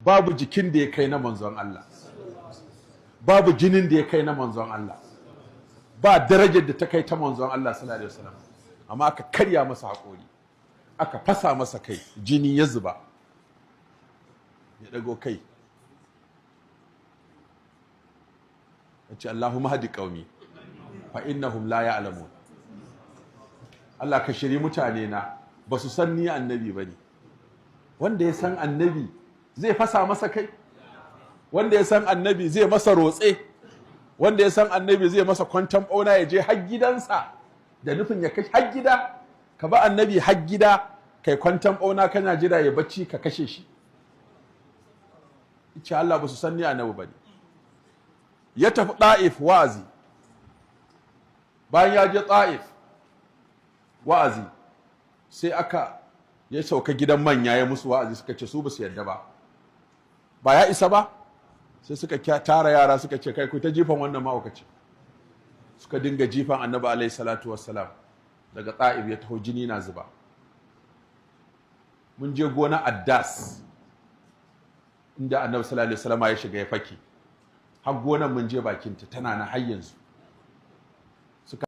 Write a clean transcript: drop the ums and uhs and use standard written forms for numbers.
babu jikin da ya kai na manzon Allah, babu jinin da ya kai na manzon Allah, ba darajar da ta kai ta manzon Allah sallallahu alaihi wasallam, amma aka karya masa haƙori, aka fasa masa kai, jini ya zuba, ya dago kai, ya ce Allahumma hadi qaumi fa innahum la ya'lamun. Allah ka shiri mutane na, ba su san ni annabi bane. Wanda ya san annabi zai fasa masa kai, wanda ya san annabi zai masa rotse, wanda ya san annabi zai masa kwantan bauna ya je har gidansa da nufin ya kashe har gida, ka ba annabi har gida kai kwantan bauna kana jira ya bacci ka kashe shi. Ce Allah ba su san ni annabi bane. Ya tafi Ta'if wa'azi, bayan ya je Ta'if wa'azi sai ya sauka gidan manya ya musu wa'azi, suka ce su ba su yadda ba ya isa ba, sai suka tara yara suka ce kai ku ta jifan wannan ma'aukaci, suka dinga jifan annabi alaihi salatu wassalam. Daga Ta'if ya taho jini na zuba. Mun je gona Addas inda annabi sallallahu alaihi wasallam ya shiga ya faki, har gonan mun je bakinta tana na har yanzu.